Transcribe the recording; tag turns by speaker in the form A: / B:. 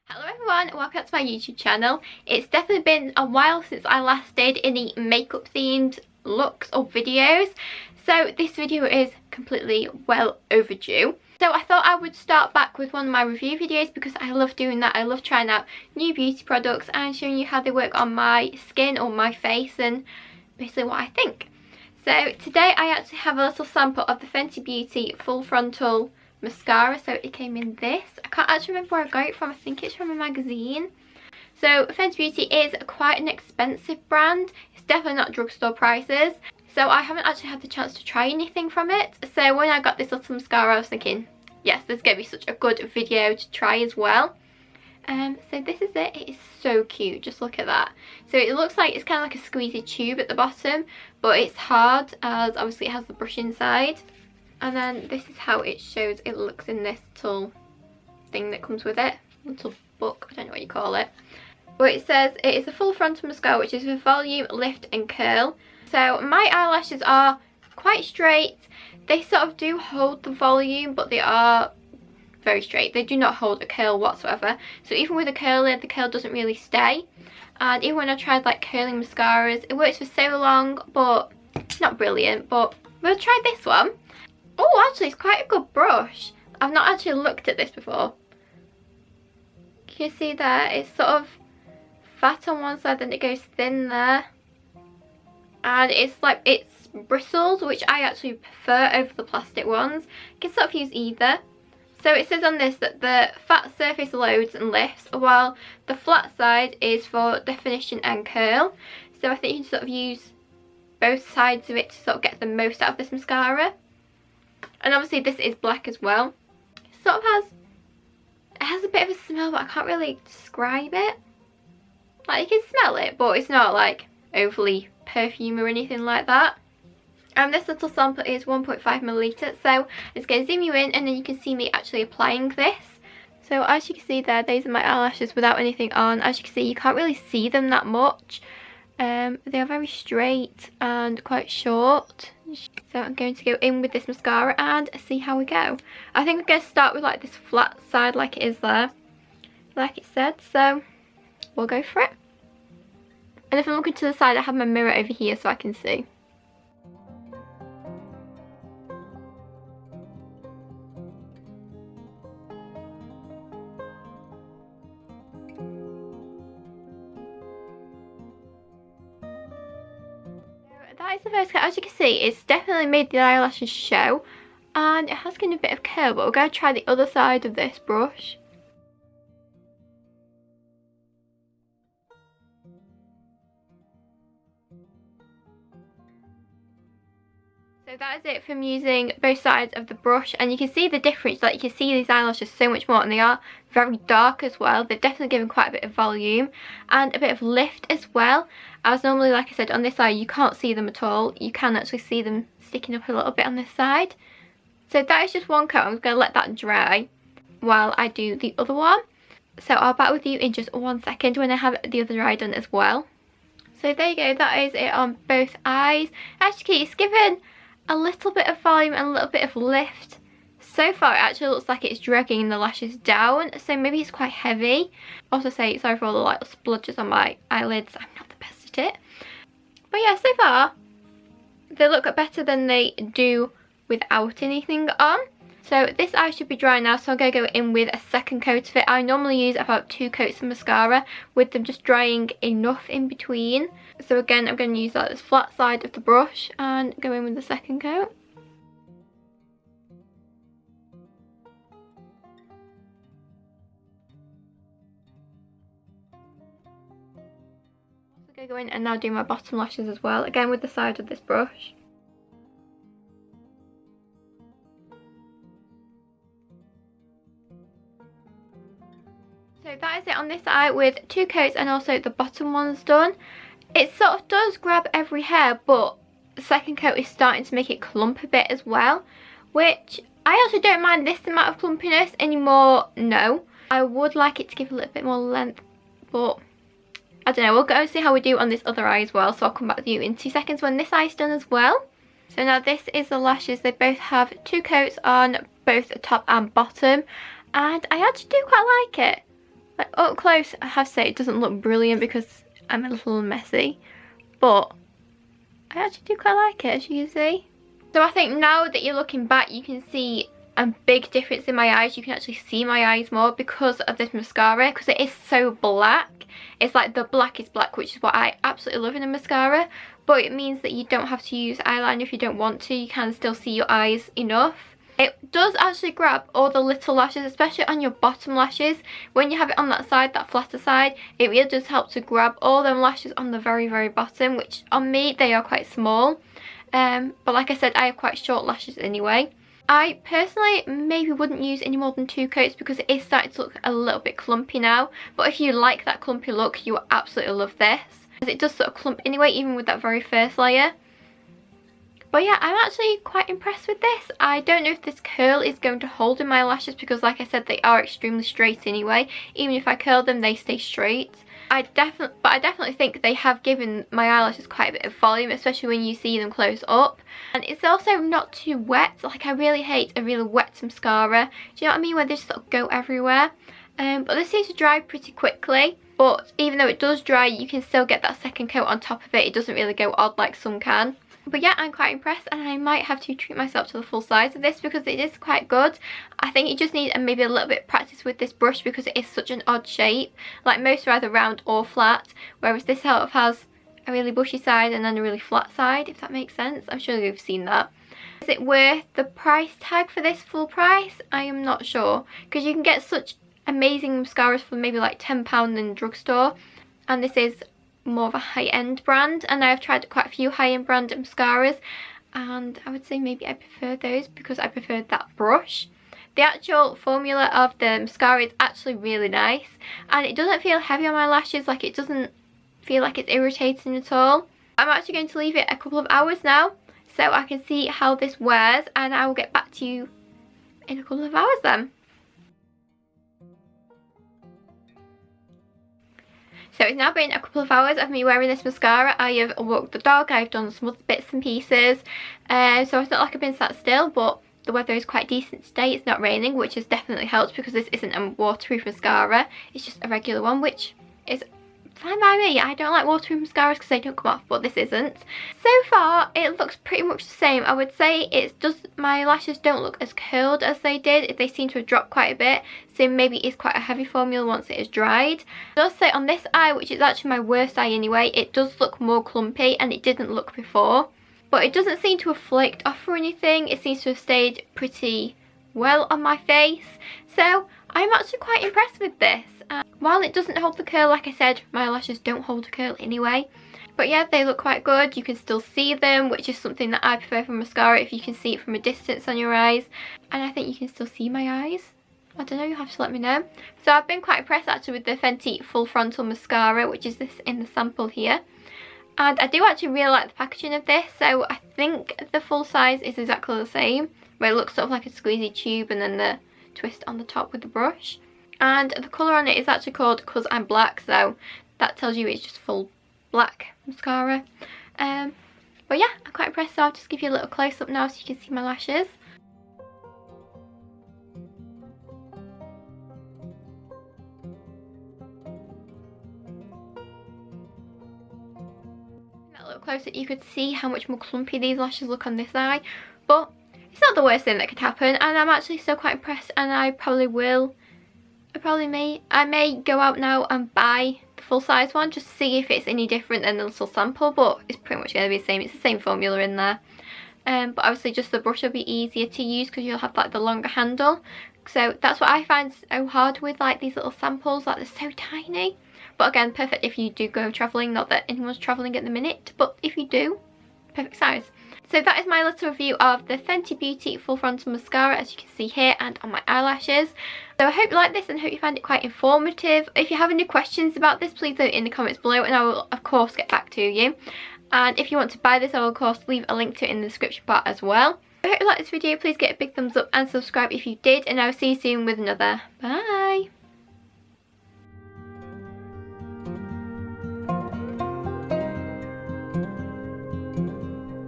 A: Hello everyone, welcome back to my YouTube channel. It's definitely been a while since I last did any makeup themed looks or videos, so this video is completely well overdue. So I thought I would start back with one of my review videos because I love doing that. I love trying out new beauty products and showing you how they work on my skin or my face and basically what I think. So today I actually have a little sample of the Fenty Beauty Full Frontal Mascara. So it came in this. I can't actually remember where I got it from. I think it's from a magazine. So Fenty Beauty is quite an expensive brand. It's definitely not drugstore prices. So I haven't actually had the chance to try anything from it. So when I got this little mascara I was thinking, yes, this is going to be such a good video to try as well. So this is it. It is so cute. Just look at that. So it looks like it's kind of like a squeezy tube at the bottom, but it's hard as obviously it has the brush inside. And then this is how it shows it looks in this little thing that comes with it. Little book, I don't know what you call it. But it says it is a full frontal mascara which is for volume, lift and curl. So my eyelashes are quite straight. They sort of do hold the volume, but they are very straight. They do not hold a curl whatsoever. So even with a curler, the curl doesn't really stay. And even when I tried like curling mascaras, it works for so long, but not brilliant. But we'll try this one. Oh, actually, it's quite a good brush. I've not actually looked at this before. Can you see there? It's sort of fat on one side, then it goes thin there. And it's like, it's bristles, which I actually prefer over the plastic ones. You can sort of use either. So it says on this that the fat surface loads and lifts, while the flat side is for definition and curl. So I think you can sort of use both sides of it to sort of get the most out of this mascara. And obviously this is black as well. It sort of has a bit of a smell, but I can't really describe it. Like, you can smell it, but it's not like overly perfume or anything like that. And this little sample is 1.5 millilitres, so it's going to zoom you in and then you can see me actually applying this. So as you can see there, those are my eyelashes without anything on. As you can see, you can't really see them that much. They are very straight and quite short. So I'm going to go in with this mascara and see how we go. I think I'm going to start with like this flat side like it is there, like it said, so we'll go for it. And if I'm looking to the side, I have my mirror over here so I can see. That is the first cut. As you can see, it's definitely made the eyelashes show, and it has given a bit of curl, but we're going to try the other side of this brush. So that is it from using both sides of the brush, and you can see the difference. Like, you can see these eyelashes so much more, and they are very dark as well. They've definitely given quite a bit of volume and a bit of lift as well. As normally, like I said, on this side you can't see them at all. You can actually see them sticking up a little bit on this side. So that is just one coat. I'm going to let that dry while I do the other one. So I'll back with you in just 1 second when I have the other eye done as well. So there you go, that is it on both eyes. Actually, it's given a little bit of volume and a little bit of lift. So far it actually looks like it's dragging the lashes down, so maybe it's quite heavy. Also say sorry for all the little splodges on my eyelids, I'm not the best at it. But yeah, so far they look better than they do without anything on. So this eye should be dry now, so I'm going to go in with a second coat of it. I normally use about 2 coats of mascara, with them just drying enough in between. So again, I'm going to use like this flat side of the brush and go in with the second coat. I'm going to go in and now do my bottom lashes as well, again with the side of this brush. So that is it on this eye with 2 coats and also the bottom one's done. It sort of does grab every hair, but the second coat is starting to make it clump a bit as well, which I also don't mind this amount of clumpiness anymore. No, I would like it to give a little bit more length, but I don't know. We'll go and see how we do on this other eye as well, so I'll come back with you in 2 seconds when this eye's done as well. So now this is the lashes. They both have 2 coats on both top and bottom, and I actually do quite like it. Like up close, I have to say it doesn't look brilliant because I'm a little messy, but I actually do quite like it, as you can see. So I think now that you're looking back, you can see a big difference in my eyes. You can actually see my eyes more because of this mascara, because it is so black. It's like the blackest black, which is what I absolutely love in a mascara, but it means that you don't have to use eyeliner if you don't want to. You can still see your eyes enough. It does actually grab all the little lashes, especially on your bottom lashes. When you have it on that side, that flatter side, it really does help to grab all them lashes on the very, very bottom, which on me, they are quite small. But like I said, I have quite short lashes anyway. I personally maybe wouldn't use any more than 2 coats because it is starting to look a little bit clumpy now. But if you like that clumpy look, you will absolutely love this, as it does sort of clump anyway, even with that very first layer. But yeah, I'm actually quite impressed with this. I don't know if this curl is going to hold in my lashes because like I said, they are extremely straight anyway. Even if I curl them, they stay straight. I definitely think they have given my eyelashes quite a bit of volume, especially when you see them close up. And it's also not too wet. Like, I really hate a really wet mascara. Do you know what I mean? Where they just sort of go everywhere. But this seems to dry pretty quickly. But even though it does dry, you can still get that second coat on top of it. It doesn't really go odd like some can. But yeah, I'm quite impressed, and I might have to treat myself to the full size of this because it is quite good. I think you just need maybe a little bit of practice with this brush because it is such an odd shape. Like, most are either round or flat, whereas this sort of has a really bushy side and then a really flat side, if that makes sense. I'm sure you've seen that. Is it worth the price tag for this full price? I am not sure, because you can get such amazing mascaras for maybe like £10 in the drugstore, and this is more of a high-end brand, and I've tried quite a few high-end brand mascaras, and I would say maybe I prefer those because I preferred that brush. The actual formula of the mascara is actually really nice, and it doesn't feel heavy on my lashes. Like, it doesn't feel like it's irritating at all. I'm actually going to leave it a couple of hours now so I can see how this wears, and I will get back to you in a couple of hours then. So it's now been a couple of hours of me wearing this mascara. I have walked the dog, I've done some other bits and pieces, so it's not like I've been sat still, but the weather is quite decent today. It's not raining, which has definitely helped because this isn't a waterproof mascara, it's just a regular one, which is fine by me. I don't like waterproof mascaras because they don't come off, but this isn't. So far, it looks pretty much the same. I would say it's just my lashes don't look as curled as they did. They seem to have dropped quite a bit, so maybe it's quite a heavy formula once it is dried. It does say on this eye, which is actually my worst eye anyway, it does look more clumpy, and it didn't look before. But it doesn't seem to have flaked off or anything. It seems to have stayed pretty well on my face. So I'm actually quite impressed with this. While it doesn't hold the curl, like I said, my lashes don't hold a curl anyway. But yeah, they look quite good. You can still see them, which is something that I prefer from mascara, if you can see it from a distance on your eyes. And I think you can still see my eyes. I don't know, you'll have to let me know. So I've been quite impressed actually with the Fenty Full Frontal Mascara, which is this in the sample here. And I do actually really like the packaging of this, so I think the full size is exactly the same, where it looks sort of like a squeezy tube and then the twist on the top with the brush. And the colour on it is actually called Cause I'm Black, so that tells you it's just full black mascara. But yeah, I'm quite impressed, so I'll just give you a little close up now so you can see my lashes. A little closer, you could see how much more clumpy these lashes look on this eye, but it's not the worst thing that could happen, and I'm actually still quite impressed, and I probably will. I may go out now and buy the full size one just to see if it's any different than the little sample, but it's pretty much going to be the same. It's the same formula in there. But obviously just the brush will be easier to use because you'll have like the longer handle. So that's what I find so hard with like these little samples, like they're so tiny. But again, perfect if you do go travelling, not that anyone's travelling at the minute, but if you do, perfect size. So that is my little review of the Fenty Beauty Full Frontal Mascara, as you can see here, and on my eyelashes. So I hope you like this and hope you find it quite informative. If you have any questions about this, please leave it in the comments below and I will of course get back to you. And if you want to buy this, I will of course leave a link to it in the description part as well. I hope you liked this video. Please get a big thumbs up and subscribe if you did, and I will see you soon with another. Bye!